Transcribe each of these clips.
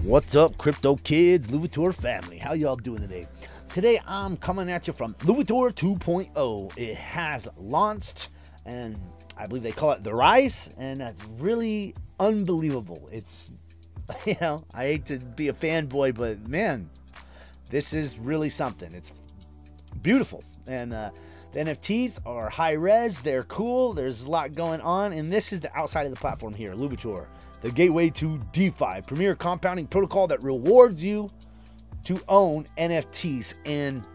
What's up, crypto kids, Louverture family? How y'all doing today? Today I'm coming at you from Louverture 2.0. It has launched, and I believe they call it the Rise, and that's really unbelievable. It's, I hate to be a fanboy, but man, this is really something. It's beautiful, and the NFTs are high res. They're cool. There's a lot going on, and this is the outside of the platform here, Louverture. The gateway to DeFi, premier compounding protocol that rewards you to own NFTs. And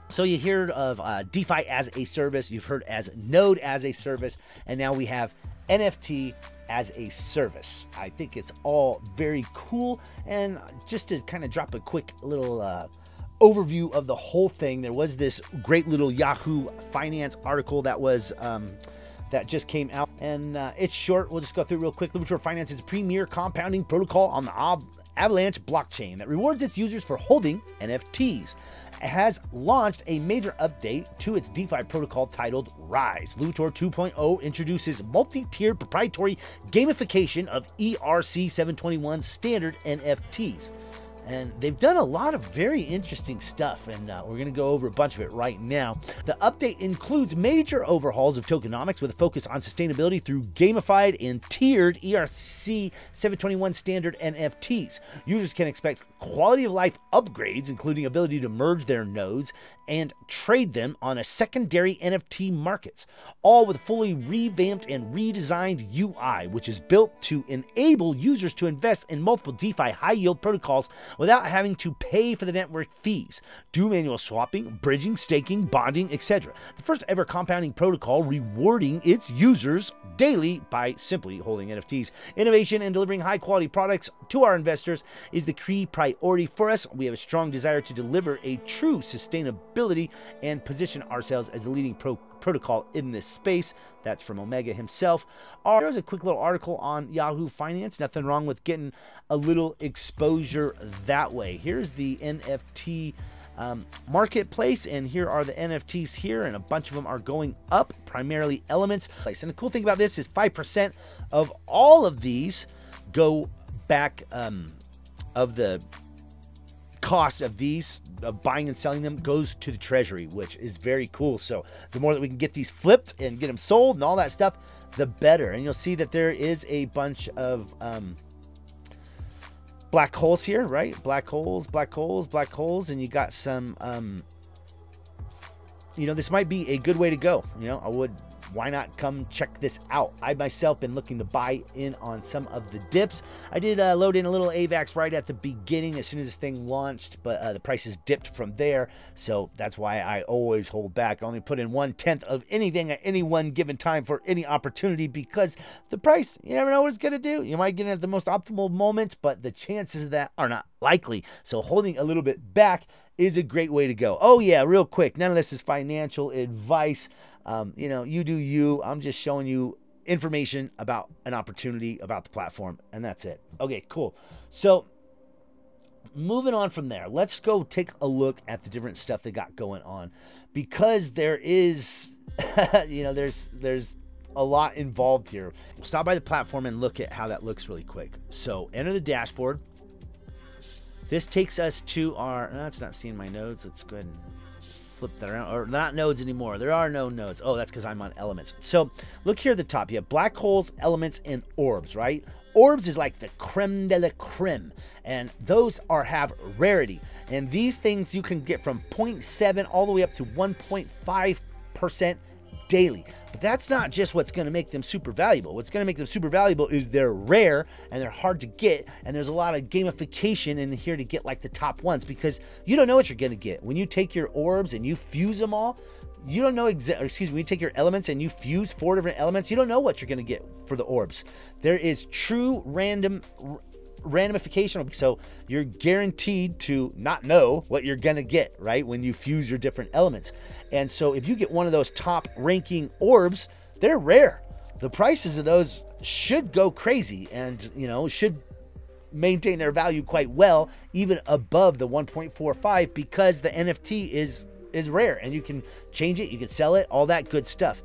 so you heard of DeFi as a service, you've heard as Node as a service, and now we have NFT as a service. I think it's all very cool. And just to kind of drop a quick little overview of the whole thing, there was this great little Yahoo Finance article that was that just came out, and it's short. We'll just go through it real quick. Louverture Finance is a premier compounding protocol on the Avalanche blockchain that rewards its users for holding NFTs. It has launched a major update to its DeFi protocol titled Rise. Louverture 2.0 introduces multi-tiered proprietary gamification of ERC-721 standard NFTs. And they've done a lot of very interesting stuff, and we're going to go over a bunch of it right now. The update includes major overhauls of tokenomics with a focus on sustainability through gamified and tiered ERC 721 standard NFTs. Users can expect quality of life upgrades, including ability to merge their nodes and trade them on a secondary NFT markets, all with fully revamped and redesigned UI, which is built to enable users to invest in multiple DeFi high-yield protocols without having to pay for the network fees, do manual swapping, bridging, staking, bonding, etc. The first ever compounding protocol rewarding its users daily by simply holding NFTs. Innovation and delivering high-quality products to our investors is the key priority for us. We have a strong desire to deliver a true sustainability and position ourselves as the leading protocol in this space. That's from Omega himself. There's a quick little article on Yahoo Finance. Nothing wrong with getting a little exposure that way. Here's the NFT marketplace, and here are the NFTs here, and a bunch of them are going up, primarily elements. And the cool thing about this is 5% of all of these go back of the cost of these buying and selling them goes to the treasury, which is very cool. So the more that we can get these flipped and get them sold and all that stuff, the better. And you'll see that there is a bunch of black holes here, right? Black holes, and you got some this might be a good way to go. Why not come check this out? I myself been looking to buy in on some of the dips. I did load in a little AVAX right at the beginning as soon as this thing launched, but the prices dipped from there. So that's why I always hold back. I only put in 1/10 of anything at any one given time for any opportunity, because the price, you never know what it's going to do. You might get it at the most optimal moments, but the chances of that are not likely. So holding a little bit back is a great way to go. Oh yeah, real quick, none of this is financial advice. You do you. I'm just showing you information about an opportunity, about the platform, and that's it. Okay, cool. So moving on from there, let's go take a look at the different stuff they got going on, because there is, there's a lot involved here. We'll stop by the platform and look at how that looks really quick. So enter the dashboard. This takes us to our, it's not seeing my nodes. Let's go ahead and flip that around. Or not nodes anymore. There are no nodes. Oh, that's because I'm on elements. So look here at the top. You have black holes, elements, and orbs, right? Orbs is like the creme de la creme, and those have rarity. And these things you can get from 0.7 all the way up to 1.5% daily. But that's not just what's going to make them super valuable. What's going to make them super valuable is they're rare and they're hard to get, and there's a lot of gamification in here to get like the top ones, because you don't know what you're going to get when you take your orbs and you fuse them all. You don't know when you take your elements and you fuse 4 different elements, you don't know what you're going to get for the orbs. There is true randomification, so you're guaranteed to not know what you're gonna get, right, when you fuse your different elements. And so if you get one of those top ranking orbs, they're rare. The prices of those should go crazy, and should maintain their value quite well, even above the 1.45, because the NFT is rare, and you can change it, you can sell it, all that good stuff.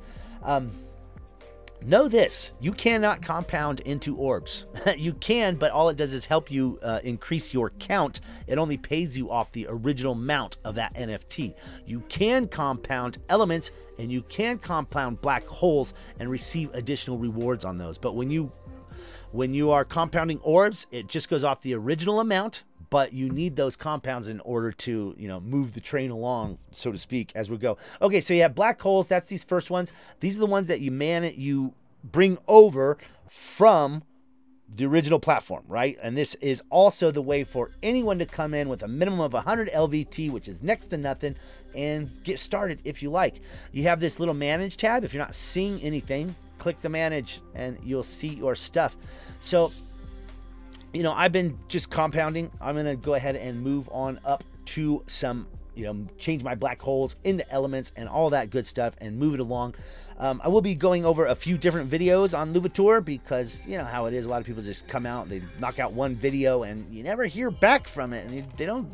Know this, you cannot compound into orbs. You can, but all it does is help you increase your count. It only pays you off the original amount of that NFT. You can compound elements, and you can compound black holes and receive additional rewards on those. But when you are compounding orbs, it just goes off the original amount, but you need those compounds in order to, move the train along, so to speak, as we go. Okay, so you have black holes. That's these first ones. These are the ones that you bring over from the original platform, right? And this is also the way for anyone to come in with a minimum of 100 LVT, which is next to nothing, and get started if you like. You have this little manage tab. If you're not seeing anything, click the manage and you'll see your stuff. So, I've been just compounding. I'm going to go ahead and move on up to some, change my black holes into elements and all that good stuff and move it along. I will be going over a few different videos on Louverture because you know how it is. A lot of people just come out, they knock out one video and you never hear back from it. And they don't,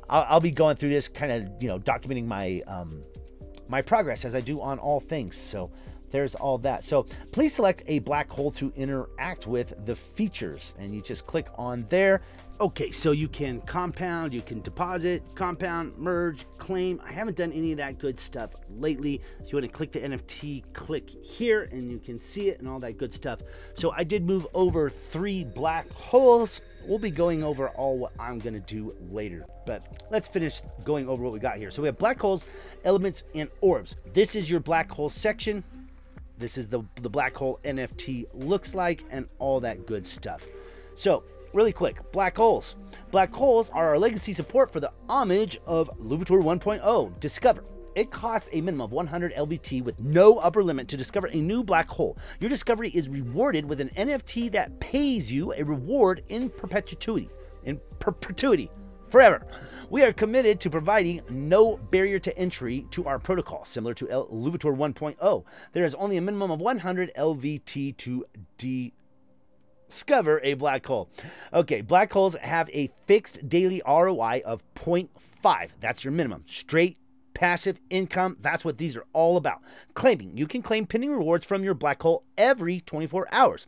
I'll be going through this kind of, documenting my, my progress as I do on all things. So there's all that. So please select a black hole to interact with the features, and you just click on there. Okay, so you can compound, you can deposit, compound, merge, claim. I haven't done any of that good stuff lately. So you want to click the NFT, click here, and you can see it and all that good stuff. So I did move over 3 black holes. We'll be going over all what I'm going to do later, but let's finish going over what we got here. So we have black holes, elements, and orbs. This is your black hole section. This is the black hole NFT looks like and all that good stuff. So really quick, black holes. Black holes are our legacy support for the homage of Louverture 1.0. Discover. It costs a minimum of 100 LVT with no upper limit to discover a new black hole. Your discovery is rewarded with an NFT that pays you a reward in perpetuity. Forever. We are committed to providing no barrier to entry to our protocol, similar to Louverture 1.0. There is only a minimum of 100 LVT to discover a black hole. Okay, black holes have a fixed daily ROI of 0.5. That's your minimum. Straight passive income. That's what these are all about. Claiming. You can claim pending rewards from your black hole every 24 hours.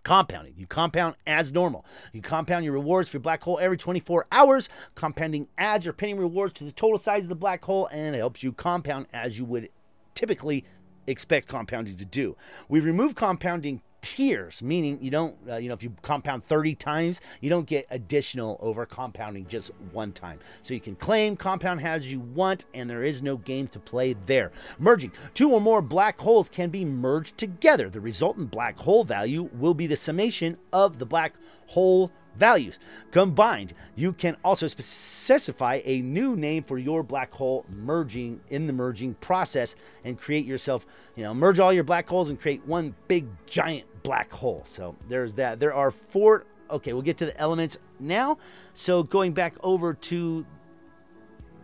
Compounding. You compound as normal. You compound your rewards for your black hole every 24 hours. Compounding adds your pending rewards to the total size of the black hole, and it helps you compound as you would typically expect compounding to do. We've removed compounding tiers, meaning you don't, if you compound 30 times, you don't get additional over compounding just one time. So you can claim, compound as you want, and there is no game to play there. Merging. 2 or more black holes can be merged together. The resultant black hole value will be the summation of the black hole values. Combined, you can also specify a new name for your black hole merging in the merging process and create yourself, merge all your black holes and create one big giant black hole. So there's that. There are 4. Okay, we'll get to the elements now. So going back over to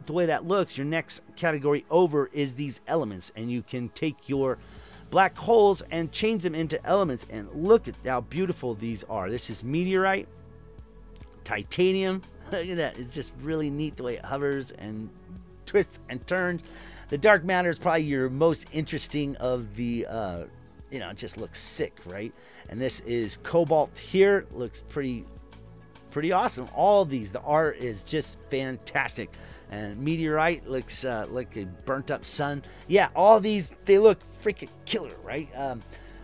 the way that looks, your next category over is these elements, and you can take your black holes and change them into elements, and look at how beautiful these are. This is meteorite, titanium. Look at that. It's just really neat the way it hovers and twists and turns. The dark matter is probably your most interesting of the it just looks sick, right? And this is cobalt here. Looks pretty awesome. All of these, the art is just fantastic. And meteorite looks like a burnt up sun. Yeah, all these, they look freaking killer, right?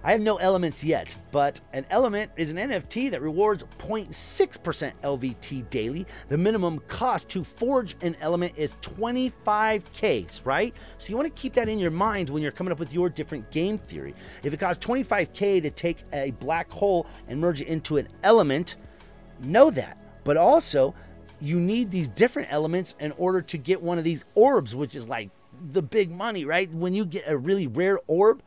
I have no elements yet, but an element is an NFT that rewards 0.6% LVT daily. The minimum cost to forge an element is 25K, right? So you want to keep that in your mind when you're coming up with your different game theory. If it costs 25K to take a black hole and merge it into an element, know that. But also, you need these different elements in order to get one of these orbs, which is like the big money, right? When you get a really rare orb,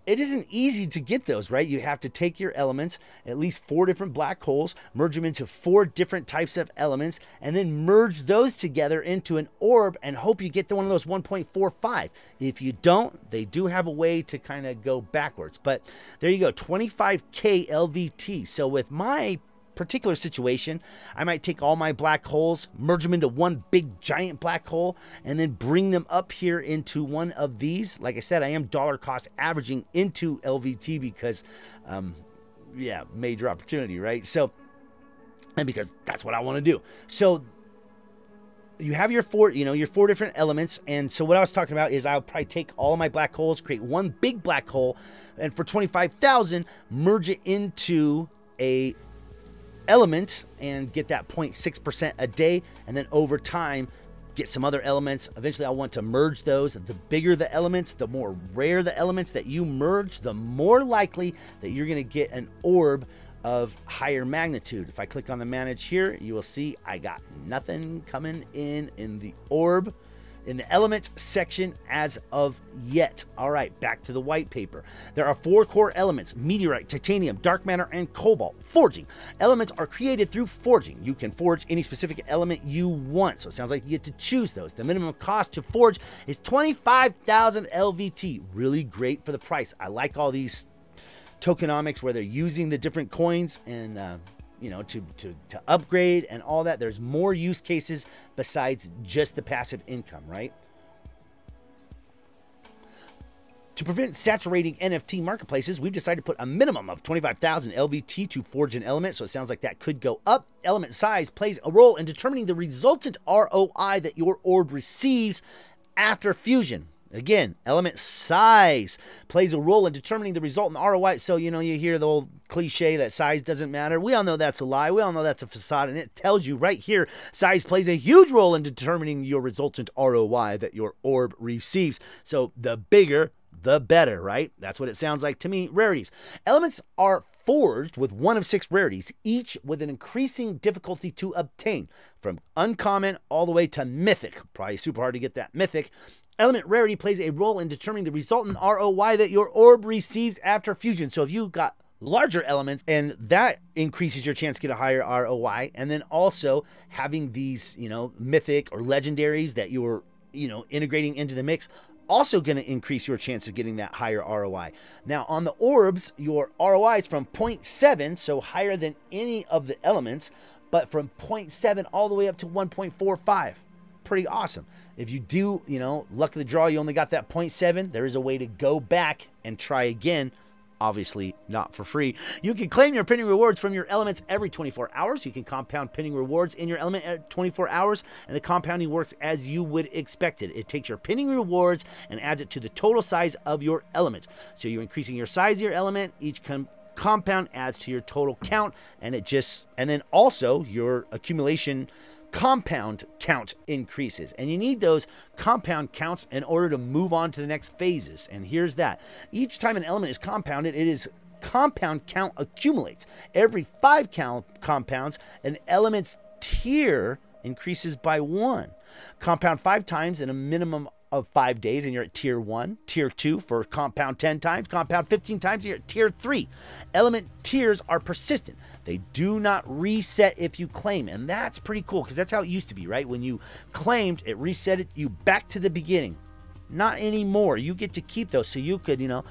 it isn't easy to get those, right? You have to take your elements, at least 4 different black holes, merge them into 4 different types of elements, and then merge those together into an orb and hope you get the one of those 1.45. If you don't, they do have a way to kind of go backwards. But there you go, 25K LVT. So with my particular situation, I might take all my black holes, merge them into one big giant black hole, and then bring them up here into one of these. Like I said, I am dollar cost averaging into LVT because, yeah, major opportunity, right? So, and because that's what I want to do. So you have your four different elements. And so what I was talking about is I'll probably take all of my black holes, create one big black hole, and for 25,000, merge it into a element and get that 0.6% a day, and then over time get some other elements. Eventually I'll want to merge those. The bigger the elements, the more rare the elements that you merge, the more likely that you're going to get an orb of higher magnitude. If I click on the manage here, you will see I got nothing coming in the orb, in the element section as of yet. All right, back to the white paper. There are 4 core elements: meteorite, titanium, dark matter, and cobalt. Forging. Elements are created through forging. You can forge any specific element you want, so it sounds like you get to choose those. The minimum cost to forge is 25,000 LVT. Really great for the price. I like all these tokenomics where they're using the different coins and you know, to upgrade and all that. There's more use cases besides just the passive income, right? To prevent saturating NFT marketplaces, we've decided to put a minimum of 25,000 LVT to forge an element, so it sounds like that could go up. Element size plays a role in determining the resultant ROI that your orb receives after fusion. Again, element size plays a role in determining the resultant ROI. So, you know, you hear the old cliche that size doesn't matter. We all know that's a lie. We all know that's a facade. And it tells you right here, size plays a huge role in determining your resultant ROI that your orb receives. So the bigger, the better, right? That's what it sounds like to me. Rarities. Elements are forged with 1 of 6 rarities, each with an increasing difficulty to obtain, from uncommon all the way to mythic. Probably super hard to get that mythic. Element rarity plays a role in determining the resultant ROI that your orb receives after fusion. So if you got larger elements, and that increases your chance to get a higher ROI, and then also having these, you know, mythic or legendaries that you're, you know, integrating into the mix, also going to increase your chance of getting that higher ROI. Now on the orbs, your ROI is from 0.7, so higher than any of the elements, but from 0.7 all the way up to 1.45. Pretty awesome. If you do, you know, luck of the draw, you only got that 0.7, there is a way to go back and try again. Obviously not for free. You can claim your pinning rewards from your elements every 24 hours. You can compound pinning rewards in your element at 24 hours, and the compounding works as you would expect it. It takes your pinning rewards and adds it to the total size of your element. So you're increasing your size of your element. Each compound adds to your total count, and then also your accumulation compound count increases, and you need those compound counts in order to move on to the next phases. And here's that: each time an element is compounded, compound count accumulates. Every 5 compounds, an element's tier increases by 1. Compound 5 times in a minimum of 5 days, and you're at tier 1. Tier 2 for compound 10 times. Compound 15 times, and you're at tier 3. Element tiers are persistent. They do not reset if you claim, and that's pretty cool because that's how it used to be, right? When you claimed, it reset you back to the beginning. Not anymore. You get to keep those, so you could, you know,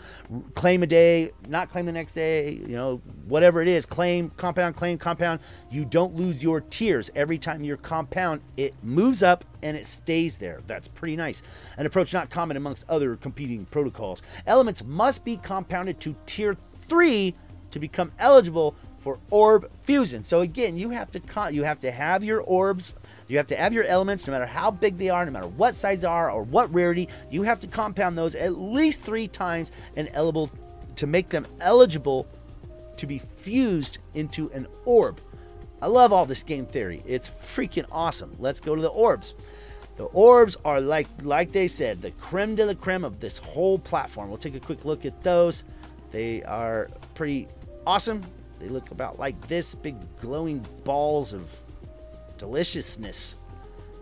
claim a day, not claim the next day, you know, whatever it is, claim compound. You don't lose your tiers. Every time you compound, it moves up and it stays there. That's pretty nice. An approach not common amongst other competing protocols. Elements must be compounded to tier 3 to become eligible for orb fusion. So again, you have to have your orbs, you have to have your elements, no matter how big they are, no matter what size they are or what rarity, you have to compound those at least 3 times and eligible to make them eligible to be fused into an orb. I love all this game theory. It's freaking awesome. Let's go to the orbs. The orbs are like they said, the creme de la creme of this whole platform. We'll take a quick look at those. They are pretty awesome. They look about like this, big glowing balls of deliciousness.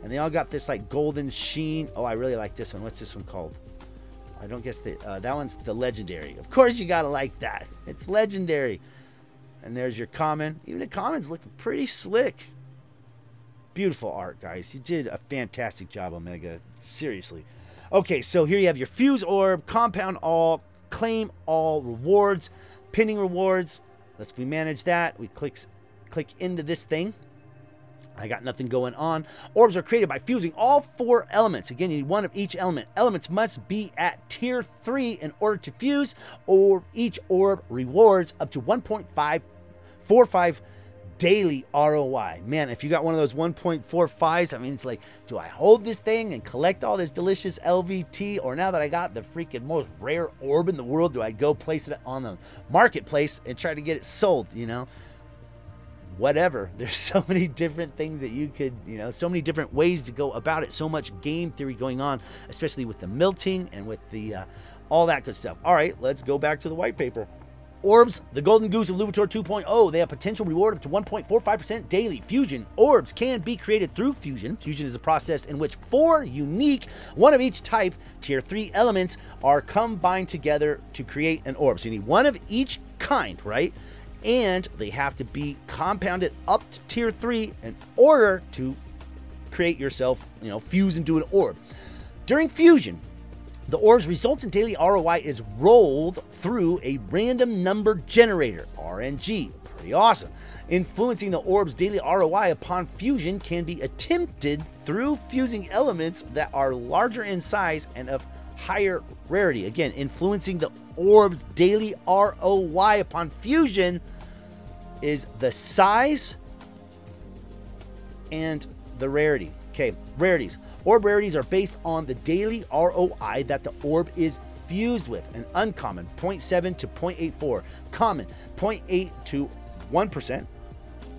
And they all got this like golden sheen. Oh, I really like this one. What's this one called? I don't guess that one's the legendary. Of course you gotta like that. It's legendary. And there's your common. Even the commons look pretty slick. Beautiful art, guys. You did a fantastic job, Omega. Seriously. Okay, so here you have your fuse orb, compound all, claim all rewards, pinning rewards. We manage that. We click click into this thing. I got nothing going on. Orbs are created by fusing all 4 elements. Again, you need one of each element. Elements must be at tier 3 in order to fuse, or each orb rewards up to 1.545 daily ROI. Man, if you got one of those 1.45s, I mean, it's like, do I hold this thing and collect all this delicious LVT? Or now that I got the freaking most rare orb in the world, do I go place it on the marketplace and try to get it sold, you know? Whatever. There's so many different things that you could, you know, so many different ways to go about it. So much game theory going on, especially with the milting and with the all that good stuff. All right, let's go back to the white paper. Orbs, the golden goose of Louverture 2.0. They have potential reward up to 1.45% daily. Fusion. Orbs can be created through fusion. Fusion is a process in which 4 unique, one of each type, tier 3 elements are combined together to create an orb. So you need one of each kind, right? And they have to be compounded up to tier 3 in order to create yourself, you know, fuse and do an orb. During fusion, the orb's resultant daily ROI is rolled through a random number generator, RNG. Pretty awesome. Influencing the orb's daily ROI upon fusion can be attempted through fusing elements that are larger in size and of higher rarity. Again, influencing the orb's daily ROI upon fusion is the size and the rarity. Okay, rarities. Orb rarities are based on the daily ROI that the orb is fused with. An uncommon, 0.7 to 0.84. Common, 0.8 to 1%.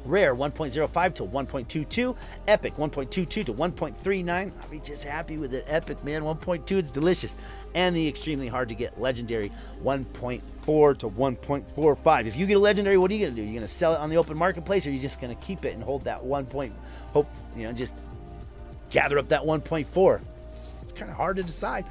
Rare, 1.05 to 1.22. Epic, 1.22 to 1.39. I'll be just happy with it. Epic, man, 1.2, it's delicious. And the extremely hard to get legendary, 1.4 to 1.45. If you get a legendary, what are you going to do? You're going to sell it on the open marketplace, or are you just going to keep it and hold that 1 point, hope, you know, just gather up that 1.4? It's kind of hard to decide.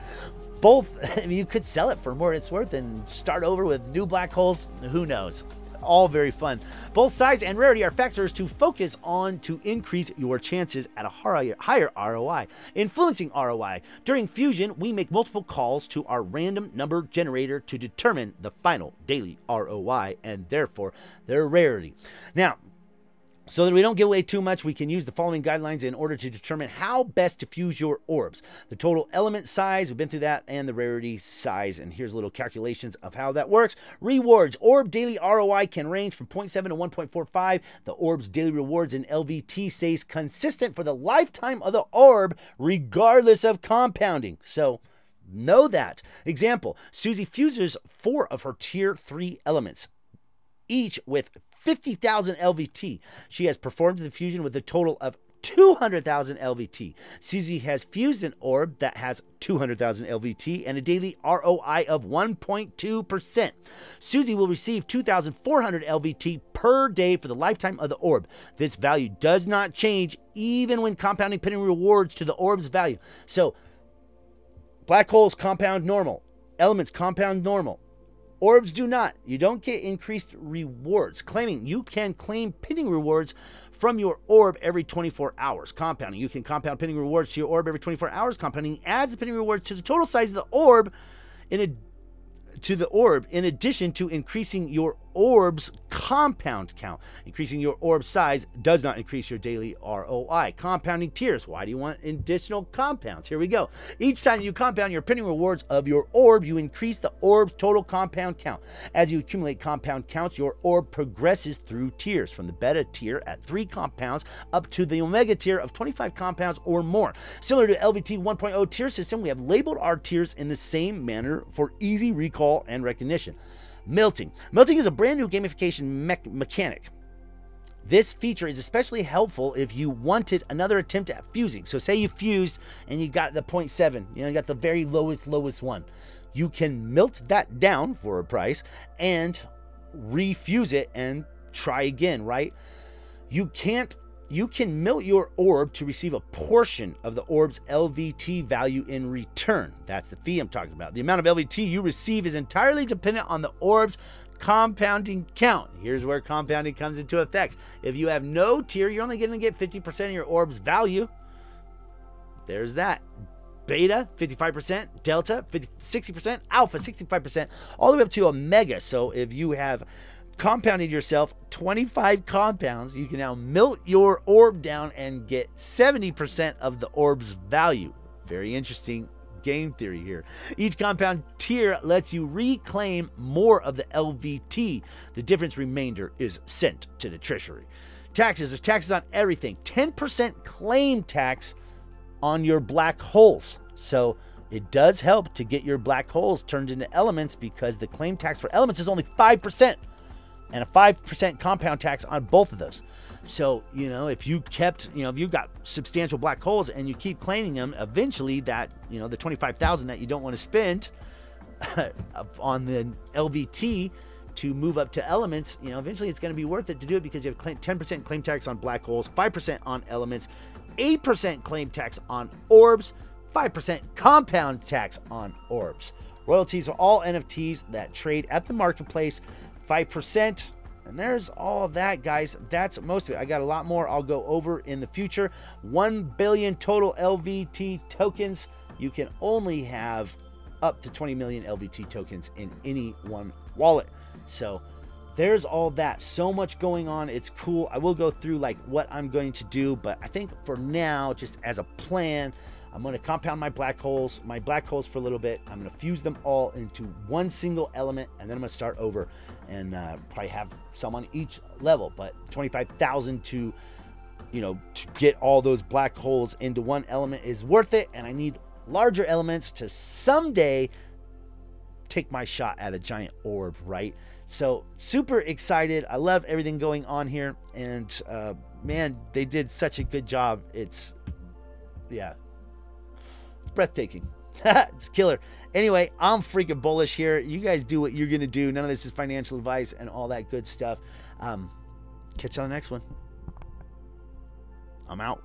Both, I mean, you could sell it for more it's worth and start over with new black holes. Who knows? All very fun. Both size and rarity are factors to focus on to increase your chances at a higher ROI. Influencing ROI. During fusion, we make multiple calls to our random number generator to determine the final daily ROI and therefore their rarity. Now, so that we don't give away too much, we can use the following guidelines in order to determine how best to fuse your orbs. The total element size, we've been through that, and the rarity size. And here's a little calculations of how that works. Rewards. Orb daily ROI can range from 0.7 to 1.45. The orb's daily rewards in LVT stays consistent for the lifetime of the orb, regardless of compounding. So know that. Example, Susie fuses 4 of her tier 3 elements, each with 50,000 LVT. She has performed the fusion with a total of 200,000 LVT. Susie has fused an orb that has 200,000 LVT and a daily ROI of 1.2%. Susie will receive 2,400 LVT per day for the lifetime of the orb. This value does not change even when compounding pinning rewards to the orb's value. So, black holes compound normal. Elements compound normal. Orbs do not. You don't get increased rewards. Claiming you can claim pinning rewards from your orb every 24 hours. Compounding. You can compound pinning rewards to your orb every 24 hours. Compounding adds the pinning rewards to the total size of the orb in addition to increasing your orb's compound count. Increasing your orb size does not increase your daily ROI. Compounding tiers. Why do you want additional compounds? Here we go. Each time you compound your pinning rewards of your orb, you increase the orb's total compound count. As you accumulate compound counts, your orb progresses through tiers, from the beta tier at 3 compounds up to the omega tier of 25 compounds or more. Similar to LVT 1.0 tier system, we have labeled our tiers in the same manner for easy recall and recognition. Milting. Milting is a brand new gamification mechanic. This feature is especially helpful if you wanted another attempt at fusing. So say you fused and you got the 0.7, you got the very lowest one. You can milt that down for a price and refuse it and try again, right? You can milt your orb to receive a portion of the orb's LVT value in return. That's the fee I'm talking about. The amount of LVT you receive is entirely dependent on the orb's compounding count. Here's where compounding comes into effect. If you have no tier, you're only going to get 50% of your orb's value. There's that. Beta, 55%, delta, 60%, alpha, 65%, all the way up to omega. So if you have compounded yourself 25 compounds, you can now melt your orb down and get 70% of the orb's value. Very interesting game theory here. Each compound tier lets you reclaim more of the LVT. The difference remainder is sent to the treasury. Taxes. There's taxes on everything. 10% claim tax on your black holes. So it does help to get your black holes turned into elements, because the claim tax for elements is only 5%. And a 5% compound tax on both of those. So, you know, if you kept, you know, if you've got substantial black holes and you keep claiming them, eventually that, you know, the 25,000 that you don't want to spend on the LVT to move up to elements, you know, eventually it's going to be worth it to do it, because you have 10% claim tax on black holes, 5% on elements, 8% claim tax on orbs, 5% compound tax on orbs. Royalties are all NFTs that trade at the marketplace. 5%, and there's all that, guys. That's most of it. I got a lot more I'll go over in the future. 1 billion total LVT tokens. You can only have up to 20 million LVT tokens in any one wallet. So there's all that. So much going on. It's cool. I will go through like what I'm going to do, but I think for now, just as a plan, I'm going to compound my black holes for a little bit. I'm going to fuse them all into one single element, and then I'm going to start over and probably have some on each level. But 25,000 to, you know, to get all those black holes into one element is worth it. And I need larger elements to someday take my shot at a giant orb, right? So super excited. I love everything going on here, and man, they did such a good job. It's, yeah, it's breathtaking. It's killer. Anyway, I'm freaking bullish here. You guys do what you're gonna do. None of this is financial advice and all that good stuff. Catch you on the next one. I'm out.